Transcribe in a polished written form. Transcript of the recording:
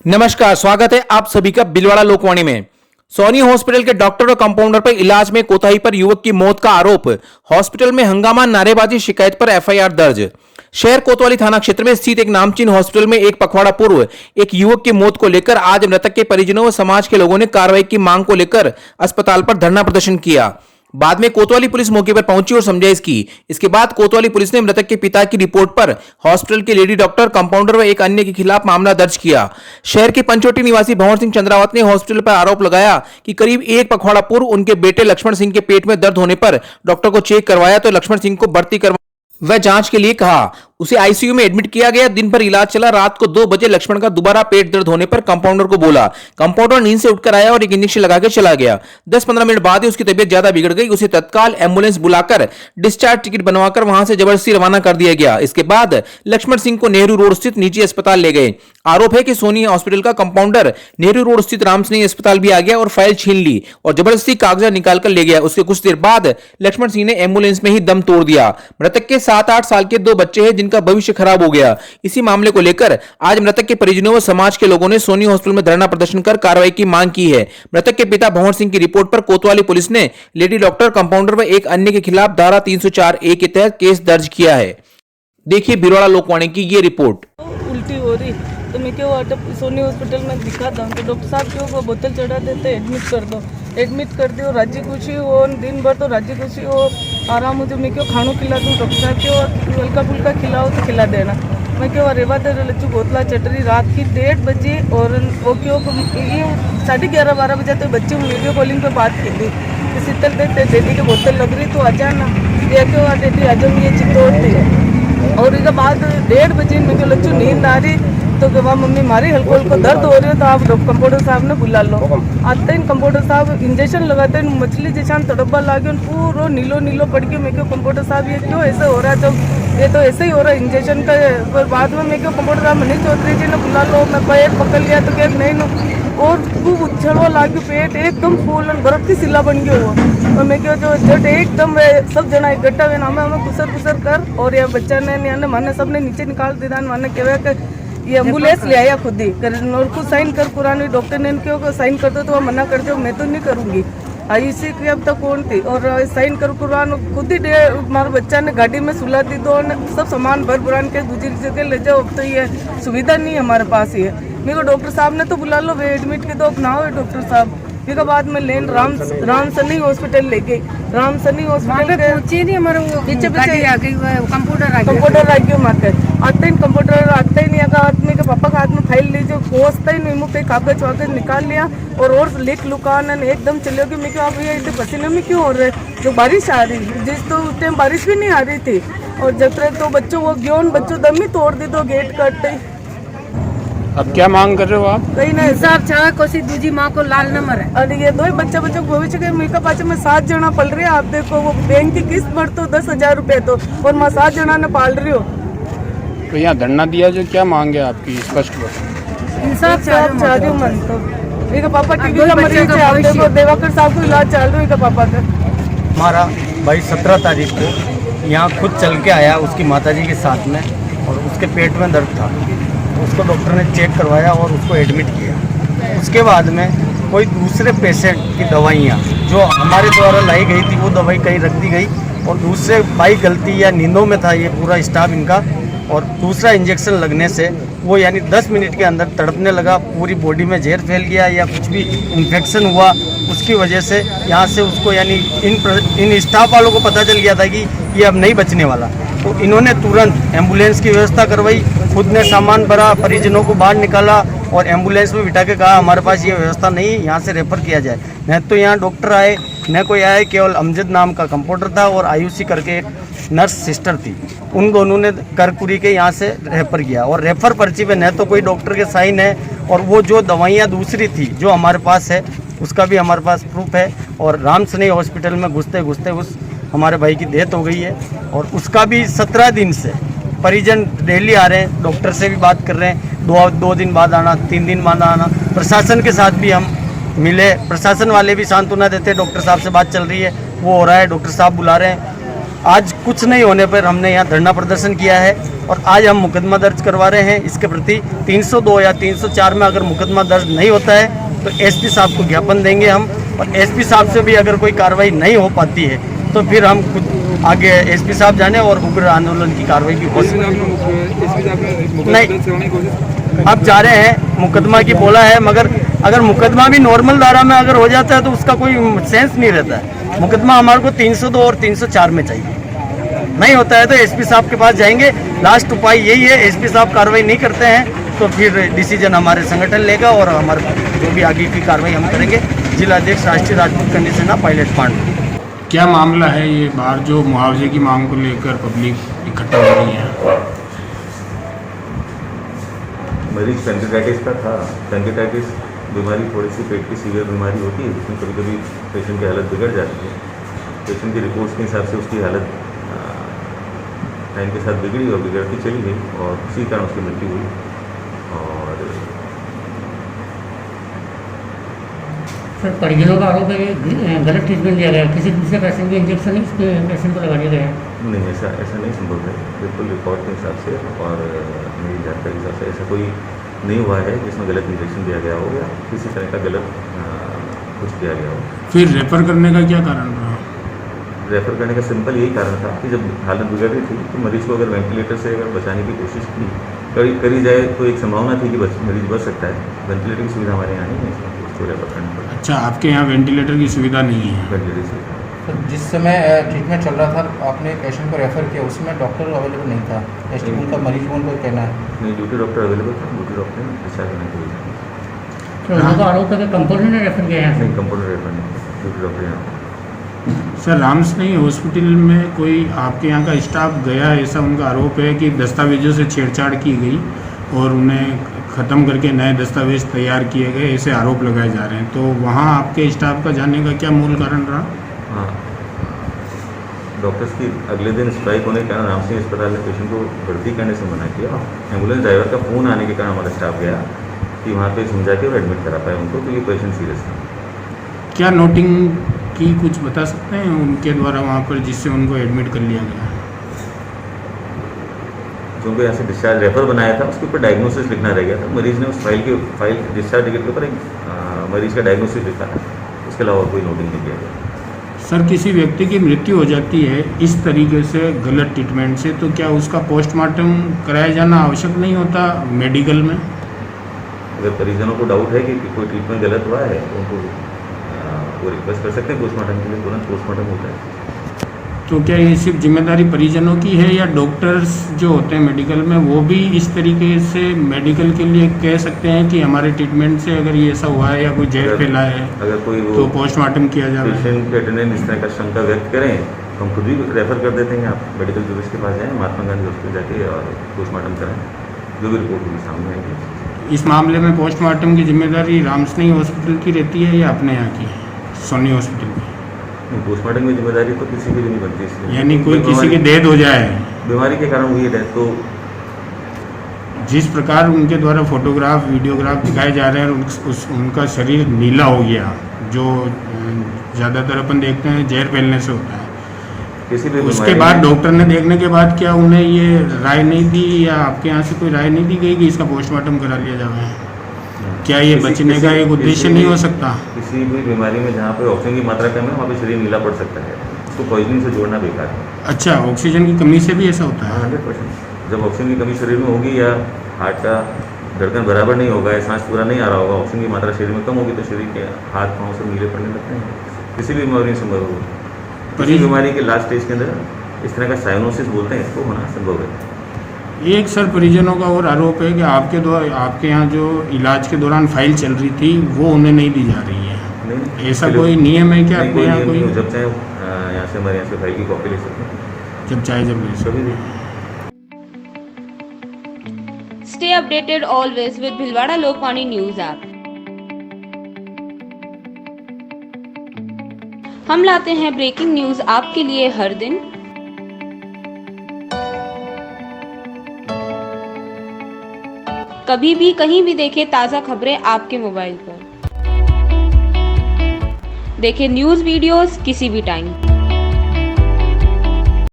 नमस्कार, स्वागत है आप सभी का बिलवाड़ा लोकवाणी में। सोनी हॉस्पिटल के डॉक्टर और कंपाउंडर पर इलाज में कोताही पर युवक की मौत का आरोप। हॉस्पिटल में हंगामा, नारेबाजी, शिकायत पर एफआईआर दर्ज। शहर कोतवाली थाना क्षेत्र में स्थित एक नामचीन हॉस्पिटल में एक पखवाड़ा पूर्व एक युवक की मौत को लेकर आज मृतक के परिजनों व समाज के लोगों ने कार्रवाई की मांग को लेकर अस्पताल पर धरना प्रदर्शन किया। बाद में कोतवाली पुलिस मौके पर पहुंची और समझाइश की। इसके बाद कोतवाली पुलिस ने मृतक के पिता की रिपोर्ट पर हॉस्पिटल के लेडी डॉक्टर, कंपाउंडर व एक अन्य के खिलाफ मामला दर्ज किया। शहर के पंचवटी निवासी भंवर सिंह चंद्रावत ने हॉस्पिटल पर आरोप लगाया कि करीब एक पखवाड़ा पूर्व उनके बेटे लक्ष्मण सिंह के पेट में दर्द होने पर डॉक्टर को चेक करवाया तो लक्ष्मण सिंह को भर्ती करवा वह जांच के लिए कहा। उसे आईसीयू में एडमिट किया गया। दिन भर इलाज चला। रात को 2 बजे लक्ष्मण का दोबारा पेट दर्द होने पर कंपाउंडर को बोला। कंपाउंडर नींद से उठकर आया और एक इंजेक्शन लगाकर चला गया। 10-15 मिनट बाद ही उसकी तबीयत ज्यादा बिगड़ गई। उसे तत्काल एम्बुलेंस बुलाकर डिस्चार्ज टिकट बनवाकर वहां से जबरदस्ती रवाना कर दिया गया। इसके बाद लक्ष्मण सिंह को नेहरू रोड स्थित निजी अस्पताल ले गए। आरोप है कि सोनी हॉस्पिटल का कंपाउंडर नेहरू रोड स्थित रामसनेही अस्पताल भी आ गया और फाइल छीन ली और जबरदस्ती कागजात निकालकर ले गया। उसके कुछ देर बाद लक्ष्मण सिंह ने एम्बुलेंस में ही दम तोड़ दिया। मृतक के 7-8 साल के 2 बच्चे हैं जिनका भविष्य खराब हो गया। इसी मामले को लेकर आज मृतक के परिजनों व समाज के लोगों ने सोनी हॉस्पिटल में धरना प्रदर्शन कर कार्रवाई की मांग की है। मृतक के पिता भंवर सिंह की रिपोर्ट पर कोतवाली पुलिस ने लेडी डॉक्टर, कंपाउंडर व एक अन्य के खिलाफ धारा 304A के तहत केस दर्ज किया है। देखिए बिलवाड़ा लोकवाणी की ये रिपोर्ट। उल्टी हो रही तो मैं क्यों सोनी हॉस्पिटल में दिखाता हूँ तो डॉक्टर साहब क्यों को बोतल चढ़ा देते, एडमिट कर दो राजी खुशी हो, दिन भर तो राजी खुशी हो, आराम हो तो मैं क्यों खानों खिला दूँ। डॉक्टर साहब क्यों हल्का फुल्का खिलाओ तो खिला देना। मैं क्यों रेवा दे लच्चू बोतला चटरी रात की 1:30 बजे और वो क्यों ये 11:30-12 बजे तो बच्चे वीडियो कॉलिंग पे बात की थी कि शीतल देते दीदी की बोतल लग रही तो आ जाना। ये क्यों दीदी आ जाऊँगी, ये चित्तौड़ती है। और इसके बाद 1:30 बजे मैं क्यों लच्चू नींद आ रही तो कि वहाँ मम्मी मारी हल्को दर्द हो रही है तो आप कंपाउंडर साहब ने बुला लो। आते ही कंपाउंडर साहब इंजेक्शन लगाते हैं, मछली जैसा तड़ब्बा लागे पूरा नीलो पड़ गया। मैं क्यों कंपाउंडर साहब ये क्यों ऐसा हो रहा है, जब ये तो ऐसे ही हो रहा है इंजेक्शन का। पर बाद में मैं क्यों कंपाउंडर साहब मनीष चौधरी जी ने बुला लो। मैं पैर पकड़ लिया तो क्या नहीं नो और खूब उछलवा लागे, पेट एकदम फूल बर्फ की सिला बन गया हुआ। और मैं क्यों जो जट एकदम सब जना इकट्ठा हुए हमें कुसर कर और यह बच्चा ने माने सब ने नीचे निकाल दिया। माने कह ये एम्बुलेंस ले आया खुद ही और खुद साइन कर पुराने डॉक्टर ने क्यों साइन कर दो तो वह मना कर दो, मैं तो नहीं करूँगी। आईसी की अब तक कौन थी और साइन कर कुरान खुद ही हमारे बच्चा ने गाड़ी में सुला दी दो सब सामान भर बुरान के दूसरी जगह ले जाओ। अब तो ये सुविधा नहीं है हमारे पास ही है। मेरे को डॉक्टर साहब ने तो बुला लो, वे एडमिट के दो अपनाओ डॉक्टर साहब। फिर बाद में लेन रामसनेही हॉस्पिटल ले गई। रामसनेही हॉस्पिटल के हमारे पीछे कंप्यूटर आ गया मार्के आते ही कंप्यूटर आते ही नहीं आगा आदमी के पापा का हाथ में फाइल लीजिए पहुँचता ही नहीं मुँह पे कागज वागज निकाल लिया और लिख लुकान एकदम चले गए। मैं क्यों आप ये इतने पसीने में क्यों हो रहे, जो बारिश आ रही जिस तो उस टाइम बारिश भी नहीं आ रही थी और जब तक तो बच्चों वो ग्योन बच्चों दम ही तोड़ दी तो गेट कटते। अब क्या मांग कर रहे हो आप? कहीं ना हिसाब चाह कोसी दूजी माँ को लाल न मरे। अरे ये 2 बच्चों भविष्य के मेरे पाचे में 7 जना पल रहे हैं। आप देखो वो बैंक की किस्त भर तो 10,000 रुपए तो और मैं 7 जना ने पाल रही हो। तो यहाँ धरना दिया जो क्या मांग है आपकी स्पष्ट इंसाफ चाह रही हूँ मन तो। मेरे पापा टीबी का मरीज है, आप देखो देवाकर साहब को इलाज चल रहा है पापा का। हमारा भाई 17 तारीख को यहाँ खुद चल के आया उसकी माताजी के साथ में और उसके पेट में दर्द था। उसको डॉक्टर ने चेक करवाया और उसको एडमिट किया। उसके बाद में कोई दूसरे पेशेंट की दवाइयाँ जो हमारे द्वारा लाई गई थी वो दवाई कहीं रख दी गई और दूसरे बाई गलती या नींदों में था ये पूरा स्टाफ इनका और दूसरा इंजेक्शन लगने से वो यानी 10 मिनट के अंदर तड़पने लगा, पूरी बॉडी में जहर फैल गया या कुछ भी इन्फेक्शन हुआ। उसकी वजह से यहाँ से उसको यानी इन स्टाफ वालों को पता चल गया था कि ये अब नहीं बचने वाला, तो इन्होंने तुरंत एम्बुलेंस की व्यवस्था करवाई। खुद ने सामान भरा, परिजनों को बाहर निकाला और एम्बुलेंस में बिठा के कहा हमारे पास ये व्यवस्था नहीं, यहाँ से रेफर किया जाए। न तो यहाँ डॉक्टर आए न कोई आए, केवल अमजद नाम का कंपाउंडर था और आयुषी करके एक नर्स सिस्टर थी। उन दोनों ने करकुरी के यहाँ से रेफर किया और रेफर पर्ची पे न तो कोई डॉक्टर के साइन है और वो जो दवाइयाँ दूसरी थी जो हमारे पास है उसका भी हमारे पास प्रूफ है। और रामसनेही हॉस्पिटल में घुसते उस हमारे भाई की डेथ हो गई है और उसका भी 17 दिन से परिजन डेली आ रहे हैं, डॉक्टर से भी बात कर रहे हैं, 2 दिन बाद आना, 3 दिन बाद आना। प्रशासन के साथ भी हम मिले, प्रशासन वाले भी सांत्वना देते हैं, डॉक्टर साहब से बात चल रही है, वो हो रहा है, डॉक्टर साहब बुला रहे हैं। आज कुछ नहीं होने पर हमने यहाँ धरना प्रदर्शन किया है। और आज हम मुकदमा दर्ज करवा रहे हैं इसके प्रति। 302 या 304 में अगर मुकदमा दर्ज नहीं होता है तो एसपी साहब को ज्ञापन देंगे हम, और एसपी साहब से भी अगर कोई कार्रवाई नहीं हो पाती है तो फिर हम खुद आगे एसपी साहब जाने और उग्र आंदोलन की कार्रवाई भी हो सकती है। नहीं, अब जा रहे हैं, मुकदमा की बोला है, मगर अगर मुकदमा भी नॉर्मल धारा में अगर हो जाता है तो उसका कोई सेंस नहीं रहता है। मुकदमा हमारे को 302 और 304 में चाहिए। नहीं होता है तो एसपी साहब के पास जाएंगे। लास्ट उपाय यही है, एसपी साहब कार्रवाई नहीं करते हैं तो फिर डिसीजन हमारे संगठन लेगा और हमारे जो भी आगे की कार्रवाई हम करेंगे। जिला अध्यक्ष राष्ट्रीय राजपूत कन्या सेना पायलट पांडु। क्या मामला है ये बाहर जो मुआवजे की मांग को लेकर पब्लिक इकट्ठा हो रही है? मरीज पेंडिटाइटिस का था। पेंडिटाइटिस बीमारी थोड़ी सी पेट की सीवियर बीमारी होती है, जिसमें कभी कभी पेशेंट की हालत बिगड़ जाती है। पेशेंट की रिपोर्ट्स के हिसाब से उसकी हालत टाइम के साथ बिगड़ी और बिगड़ती चली गई और उसी कारण उसकी मृत्यु हुई। और सर, परिजनों का आरोप है कि गलत ट्रीटमेंट दिया गया, किसी दूसरे पेशेंट के इंजेक्शन इस पेशेंट को लगा दिया गया है। नहीं, ऐसा नहीं संभव है। बिल्कुल रिकॉर्ड के हिसाब से और मेरी जानकारी के हिसाब से ऐसा कोई नहीं हुआ है जिसमें गलत इंजेक्शन दिया गया हो या किसी तरह का गलत कुछ किया गया हो। फिर रेफर करने का क्या कारण रहा? रेफ़र करने का सिंपल यही कारण था कि जब हालत बिगड़ रही थी तो मरीज़ को अगर वेंटिलेटर से अगर बचाने की कोशिश करी जाए तो एक संभावना थी कि मरीज़ बच सकता है। वेंटिलेटर की सुविधा हमारे यहाँ नहीं है, इसको रेफ़र करना पड़ा। अच्छा, आपके यहाँ वेंटिलेटर की सुविधा नहीं है? वेंटिलेटर सुविधा तो जिस समय ट्रीटमेंट चल रहा था आपने पेशेंट को रेफ़र किया, उसमें डॉक्टर अवेलेबल नहीं था, टेस्टिंग उनका मरीज को उनका कहना है? नहीं, ड्यूटी डॉक्टर अवेलेबल था। ड्यूटी डॉक्टर ने डिस्चार्ज करने के लिए तो उनका आरोप है कि कंपाउंडर ने रेफर किया है। नहीं, कंपाउंडर रेफर नहीं, ड्यूटी डॉक्टर यहाँ। सर, रामस्नेही हॉस्पिटल में कोई आपके यहाँ का स्टाफ गया, ऐसा उनका आरोप है कि दस्तावेजों से छेड़छाड़ की गई और उन्हें ख़त्म करके नए दस्तावेज तैयार किए गए, ऐसे आरोप लगाए जा रहे हैं। तो वहाँ आपके स्टाफ का जाने का क्या मूल कारण रहा? हाँ, डॉक्टर्स की अगले दिन स्ट्राइक होने के कारण रामस्नेही अस्पताल ने पेशेंट को भर्ती करने से मना किया। एम्बुलेंस ड्राइवर का फ़ोन आने के कारण हमारा स्टाफ गया कि वहाँ पे समझा के और एडमिट करा पाए उनको, तो ये पेशेंट सीरियस था। क्या नोटिंग की कुछ बता सकते हैं उनके द्वारा वहाँ पर जिससे उनको एडमिट कर लिया गया? जो उनको यहाँ से डिस्चार्ज रेफर बनाया था उसके ऊपर डायग्नोसिस लिखना रह गया था। मरीज़ ने उस फाइल डिस्चार्ज टिकट के ऊपर एक मरीज़ का डायग्नोसिस लिखा है, उसके अलावा कोई नोटिंग नहीं किया गया। सर, किसी व्यक्ति की मृत्यु हो जाती है इस तरीके से गलत ट्रीटमेंट से, तो क्या उसका पोस्टमार्टम कराया जाना आवश्यक नहीं होता मेडिकल में? अगर परिजनों को डाउट है कि कोई ट्रीटमेंट गलत हुआ है तो उनको वो रिक्वेस्ट कर सकते हैं पोस्टमार्टम के लिए, तुरंत पोस्टमार्टम होता है। तो क्या ये सिर्फ जिम्मेदारी परिजनों की है या डॉक्टर्स जो होते हैं मेडिकल में वो भी इस तरीके से मेडिकल के लिए कह सकते हैं कि हमारे ट्रीटमेंट से अगर ये ऐसा हुआ है या कोई जहर फैला है अगर कोई तो पोस्टमार्टम किया जाए? पेशेंट के अटेंडेंट इस तरह का शंका व्यक्त करें तो हम खुद भी रेफर कर देते हैं। आप मेडिकल टूरिस्ट के पास जाएँ, महात्मा गांधी हॉस्पिटल जाके और पोस्टमार्टम कराएँ, जो भी रिपोर्ट होगी सामने आएगी। इस मामले में पोस्टमार्टम की जिम्मेदारी रामस्नेही हॉस्पिटल की रहती है या अपने यहाँ की सोनी हॉस्पिटल की? पोस्टमार्टम की जिम्मेदारी तो किसी की भी नहीं बनती, इसलिए यानी कोई किसी की डेथ हो जाए, बीमारी के कारण हुई डेथ, तो जिस प्रकार उनके द्वारा फोटोग्राफ वीडियोग्राफ दिखाए जा रहे हैं उनका शरीर नीला हो गया, जो ज़्यादातर अपन देखते हैं जहर फैलने से होता है, किसी भी उसके बाद डॉक्टर ने देखने के बाद क्या उन्हें ये राय नहीं दी या आपके यहाँ से कोई राय नहीं दी गई कि इसका पोस्टमार्टम करा लिया जाए? क्या ये बचने का एक उद्देश्य नहीं हो सकता? किसी भी बीमारी में जहाँ पे ऑक्सीजन की मात्रा कम है वहाँ पे शरीर नीला पड़ सकता है, उसको पॉइजनिंग से जोड़ना बेकार है। अच्छा, ऑक्सीजन की कमी से भी ऐसा होता है? 100%। जब ऑक्सीजन की कमी शरीर में होगी या हार्ट का धड़कन बराबर नहीं होगा या सांस पूरा नहीं आ रहा होगा, ऑक्सीजन की मात्रा शरीर में कम होगी तो शरीर के हाथ पाँव से नीले पड़ने लगते हैं। किसी भी बीमारी संभव हो, किसी बीमारी के लास्ट स्टेज के अंदर इस तरह का साइनोसिस बोलते हैं, इसको होना संभव है। एक सर, परिजनों का और आरोप है कि आपके यहाँ जो इलाज के दौरान फाइल चल रही थी वो उन्हें नहीं दी जा रही है। नहीं, ऐसा कोई नियम है क्या आपके यहाँ? कोई जब चाहे यहाँ से हमारे यहाँ से फाइल की कॉपी ले सकते हैं, जब चाहे जब ले कभी भी। Stay updated always with Bhilwara Lokmani News app. हम लाते हैं ब्रेकिंग न्यूज आपके लिए हर दिन। कभी भी कहीं भी देखें ताज़ा खबरें आपके मोबाइल पर। देखें न्यूज़ वीडियोस किसी भी टाइम।